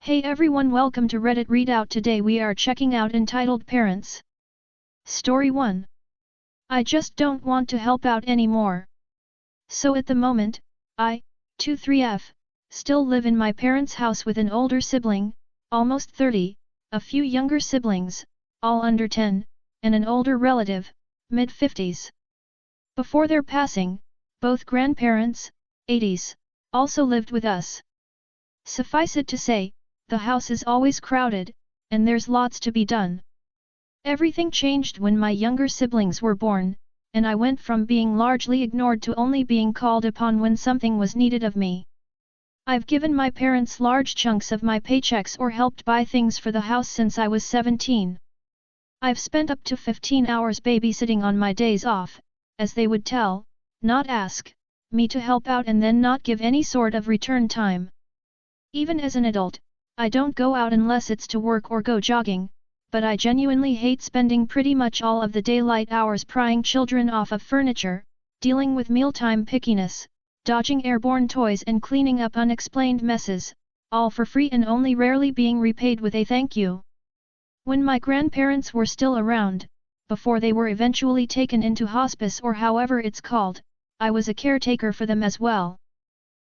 Hey everyone, welcome to Reddit Readout. Today we are checking out Entitled Parents. Story 1. I just don't want to help out anymore. So at the moment, I, 23F, still live in my parents' house with an older sibling, almost 30, a few younger siblings, all under 10, and an older relative, mid-50s. Before their passing, both grandparents, 80s, also lived with us. Suffice it to say, the house is always crowded, and there's lots to be done. Everything changed when my younger siblings were born, and I went from being largely ignored to only being called upon when something was needed of me. I've given my parents large chunks of my paychecks or helped buy things for the house since I was 17. I've spent up to 15 hours babysitting on my days off, as they would tell, not ask, me to help out and then not give any sort of return time. Even as an adult, I don't go out unless it's to work or go jogging, but I genuinely hate spending pretty much all of the daylight hours prying children off of furniture, dealing with mealtime pickiness, dodging airborne toys and cleaning up unexplained messes, all for free and only rarely being repaid with a thank you. When my grandparents were still around, before they were eventually taken into hospice or however it's called, I was a caretaker for them as well.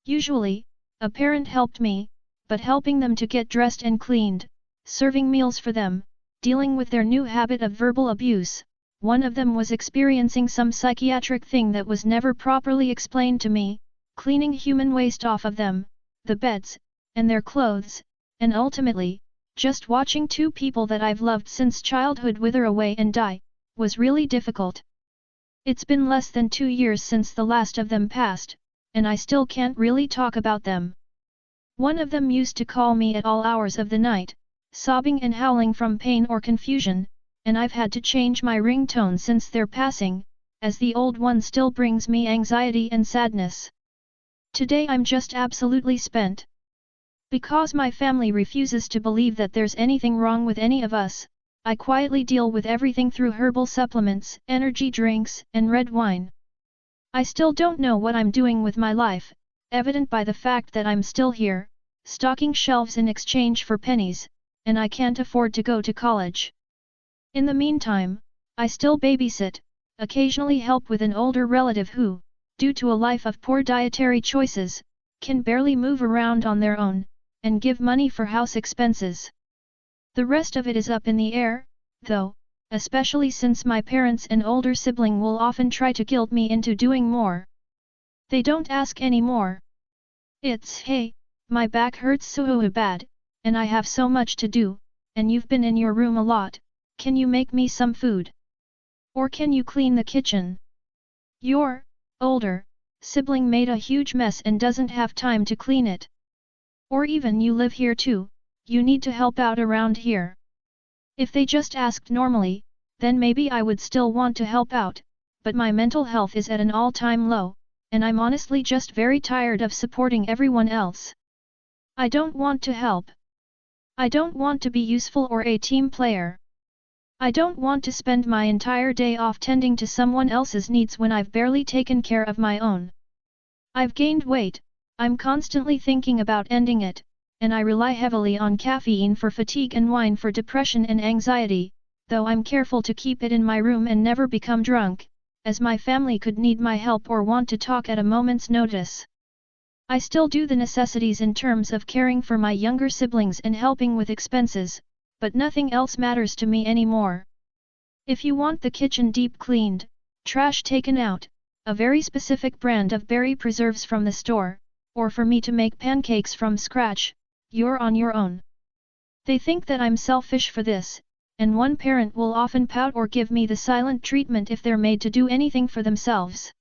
Usually, a parent helped me, but helping them to get dressed and cleaned, serving meals for them, dealing with their new habit of verbal abuse, one of them was experiencing some psychiatric thing that was never properly explained to me, cleaning human waste off of them, the beds, and their clothes, and ultimately, just watching two people that I've loved since childhood wither away and die, was really difficult. It's been less than 2 years since the last of them passed, and I still can't really talk about them. One of them used to call me at all hours of the night, sobbing and howling from pain or confusion, and I've had to change my ringtone since their passing, as the old one still brings me anxiety and sadness. Today I'm just absolutely spent. Because my family refuses to believe that there's anything wrong with any of us, I quietly deal with everything through herbal supplements, energy drinks, and red wine. I still don't know what I'm doing with my life, evident by the fact that I'm still here, stocking shelves in exchange for pennies, and I can't afford to go to college. In the meantime, I still babysit, occasionally help with an older relative who, due to a life of poor dietary choices, can barely move around on their own, and give money for house expenses. The rest of it is up in the air, though, especially since my parents and older sibling will often try to guilt me into doing more. They don't ask anymore. It's, hey, my back hurts so bad, and I have so much to do, and you've been in your room a lot, can you make me some food? Or can you clean the kitchen? Your older sibling made a huge mess and doesn't have time to clean it. Or even you live here too, you need to help out around here. If they just asked normally, then maybe I would still want to help out, but my mental health is at an all-time low, and I'm honestly just very tired of supporting everyone else. I don't want to help. I don't want to be useful or a team player. I don't want to spend my entire day off tending to someone else's needs when I've barely taken care of my own. I've gained weight, I'm constantly thinking about ending it, and I rely heavily on caffeine for fatigue and wine for depression and anxiety, though I'm careful to keep it in my room and never become drunk, as my family could need my help or want to talk at a moment's notice. I still do the necessities in terms of caring for my younger siblings and helping with expenses, but nothing else matters to me anymore. If you want the kitchen deep cleaned, trash taken out, a very specific brand of berry preserves from the store, or for me to make pancakes from scratch, you're on your own. They think that I'm selfish for this, and one parent will often pout or give me the silent treatment if they're made to do anything for themselves.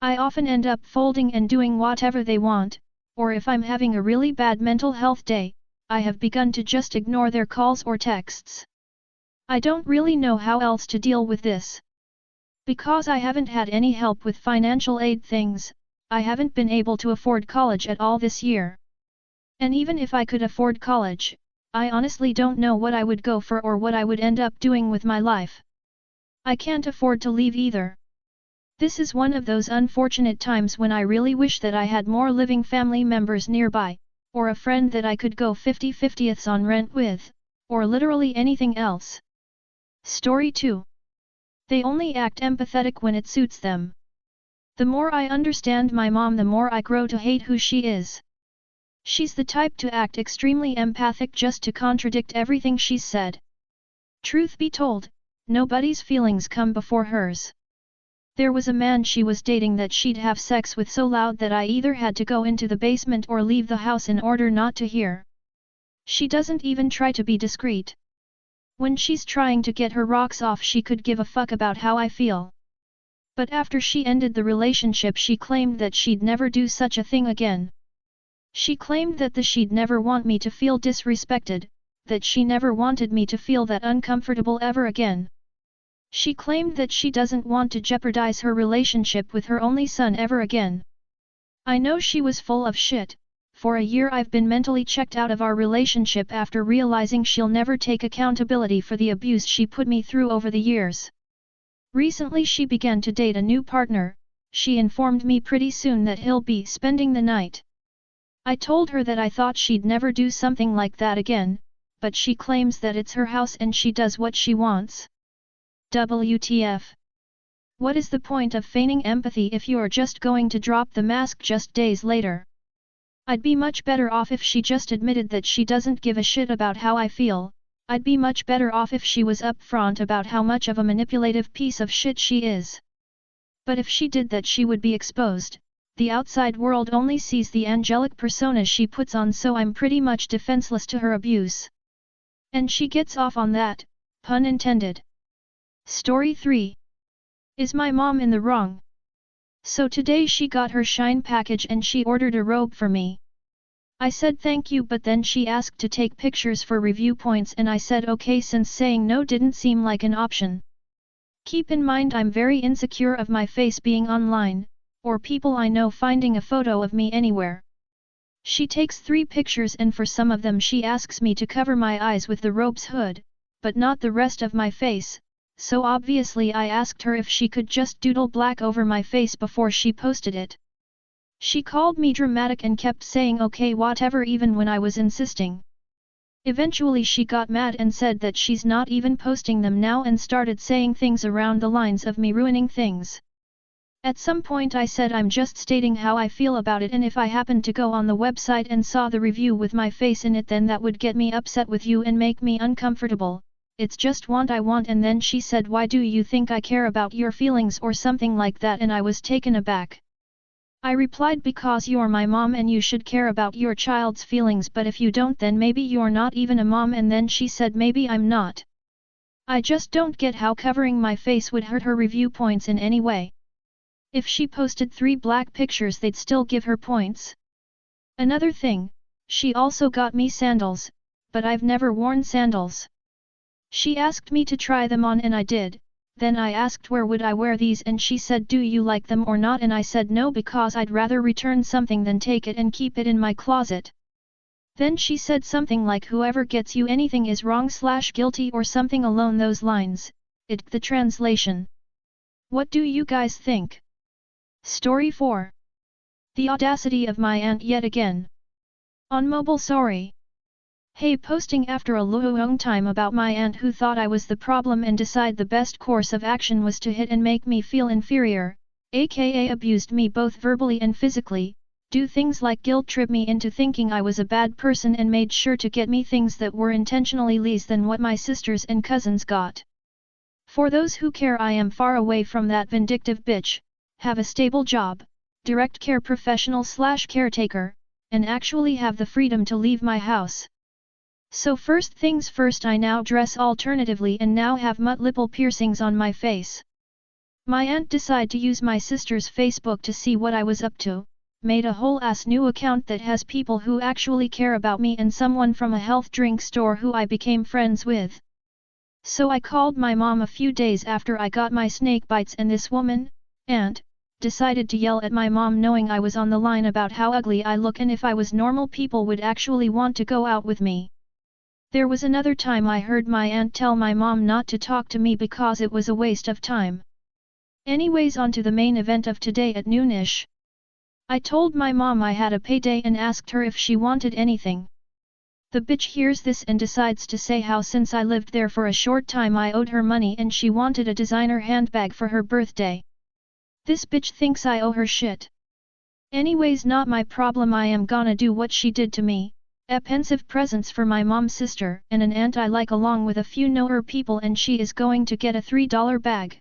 I often end up folding and doing whatever they want, or if I'm having a really bad mental health day, I have begun to just ignore their calls or texts. I don't really know how else to deal with this. Because I haven't had any help with financial aid things, I haven't been able to afford college at all this year. And even if I could afford college, I honestly don't know what I would go for or what I would end up doing with my life. I can't afford to leave either. This is one of those unfortunate times when I really wish that I had more living family members nearby, or a friend that I could go 50/50ths on rent with, or literally anything else. Story 2. They only act empathetic when it suits them. The more I understand my mom, the more I grow to hate who she is. She's the type to act extremely empathic just to contradict everything she's said. Truth be told, nobody's feelings come before hers. There was a man she was dating that she'd have sex with so loud that I either had to go into the basement or leave the house in order not to hear. She doesn't even try to be discreet. When she's trying to get her rocks off, she could give a fuck about how I feel. But after she ended the relationship, she claimed that she'd never do such a thing again. She claimed that she'd never want me to feel disrespected, that she never wanted me to feel that uncomfortable ever again. She claimed that she doesn't want to jeopardize her relationship with her only son ever again. I know she was full of shit. For a year I've been mentally checked out of our relationship after realizing she'll never take accountability for the abuse she put me through over the years. Recently she began to date a new partner. She informed me pretty soon that he'll be spending the night. I told her that I thought she'd never do something like that again, but she claims that it's her house and she does what she wants. WTF. What is the point of feigning empathy if you're just going to drop the mask just days later? I'd be much better off if she just admitted that she doesn't give a shit about how I feel. I'd be much better off if she was upfront about how much of a manipulative piece of shit she is. But if she did that, she would be exposed. The outside world only sees the angelic persona she puts on, so I'm pretty much defenseless to her abuse. And she gets off on that, pun intended. Story 3. Is my mom in the wrong? So today she got her Shine package and she ordered a robe for me. I said thank you, but then she asked to take pictures for review points and I said okay, since saying no didn't seem like an option. Keep in mind I'm very insecure of my face being online, or people I know finding a photo of me anywhere. She takes 3 pictures and for some of them she asks me to cover my eyes with the robe's hood, but not the rest of my face. So obviously I asked her if she could just doodle black over my face before she posted it. She called me dramatic and kept saying okay whatever even when I was insisting. Eventually she got mad and said that she's not even posting them now and started saying things around the lines of me ruining things. At some point I said I'm just stating how I feel about it, and if I happened to go on the website and saw the review with my face in it, then that would get me upset with you and make me uncomfortable. It's just what I want. And then she said, why do you think I care about your feelings or something like that, and I was taken aback. I replied, because you're my mom and you should care about your child's feelings, but if you don't then maybe you're not even a mom. And then she said maybe I'm not. I just don't get how covering my face would hurt her review points in any way. If she posted 3 black pictures they'd still give her points. Another thing, she also got me sandals, but I've never worn sandals. She asked me to try them on and I did. Then I asked where would I wear these and she said do you like them or not, and I said no because I'd rather return something than take it and keep it in my closet. Then she said something like whoever gets you anything is wrong/guilty or something along those lines. The translation. What do you guys think? Story 4. The audacity of my aunt yet again. On mobile. Sorry. Hey, posting after a long time about my aunt who thought I was the problem and decide the best course of action was to hit and make me feel inferior, aka abused me both verbally and physically, do things like guilt trip me into thinking I was a bad person and made sure to get me things that were intentionally less than what my sisters and cousins got. For those who care, I am far away from that vindictive bitch, have a stable job, direct care professional/caretaker, and actually have the freedom to leave my house. So first things first, I now dress alternatively and now have multiple piercings on my face. My aunt decided to use my sister's Facebook to see what I was up to, made a whole ass new account that has people who actually care about me and someone from a health drink store who I became friends with. So I called my mom a few days after I got my snake bites, and this woman, aunt, decided to yell at my mom knowing I was on the line about how ugly I look and if I was normal people would actually want to go out with me. There was another time I heard my aunt tell my mom not to talk to me because it was a waste of time. Anyways, on to the main event of today at noonish. I told my mom I had a payday and asked her if she wanted anything. The bitch hears this and decides to say how since I lived there for a short time I owed her money and she wanted a designer handbag for her birthday. This bitch thinks I owe her shit. Anyways, not my problem. I am gonna do what she did to me. Expensive presents for my mom's sister and an aunt I like along with a few knower people, and she is going to get a $3 bag.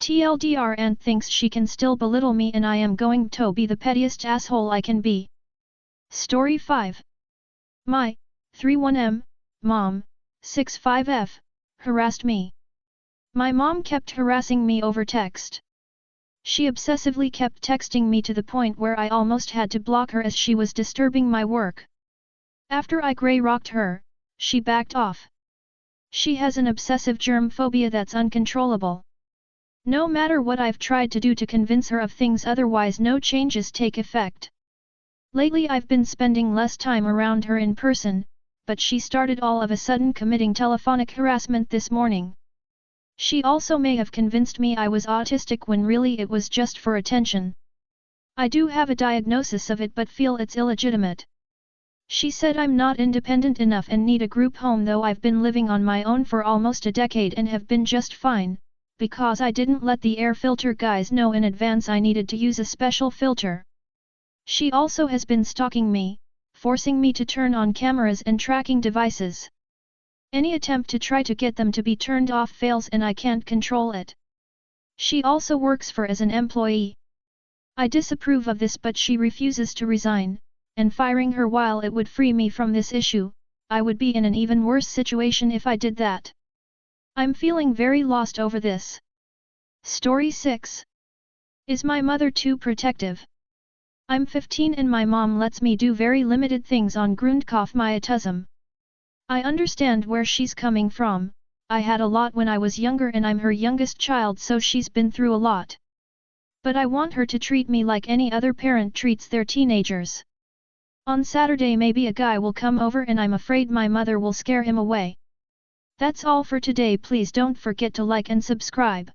TLDR, aunt thinks she can still belittle me and I am going to be the pettiest asshole I can be. Story 5. My 31M mom 65F harassed me. My mom kept harassing me over text. She obsessively kept texting me to the point where I almost had to block her as she was disturbing my work. After I grey-rocked her, she backed off. She has an obsessive germ phobia that's uncontrollable. No matter what I've tried to do to convince her of things otherwise, no changes take effect. Lately I've been spending less time around her in person, but she started all of a sudden committing telephonic harassment this morning. She also may have convinced me I was autistic when really it was just for attention. I do have a diagnosis of it but feel it's illegitimate. She said I'm not independent enough and need a group home, though I've been living on my own for almost a decade and have been just fine, because I didn't let the air filter guys know in advance I needed to use a special filter. She also has been stalking me, forcing me to turn on cameras and tracking devices. Any attempt to try to get them to be turned off fails and I can't control it. She also works for as an employee. I disapprove of this, but she refuses to resign, and firing her, while it would free me from this issue, I would be in an even worse situation if I did that. I'm feeling very lost over this. Story 6. Is my mother too protective? I'm 15 and my mom lets me do very limited things on Grundkopf my autism. I understand where she's coming from. I had a lot when I was younger and I'm her youngest child, so she's been through a lot. But I want her to treat me like any other parent treats their teenagers. On Saturday maybe a guy will come over and I'm afraid my mother will scare him away. That's all for today. Please don't forget to like and subscribe.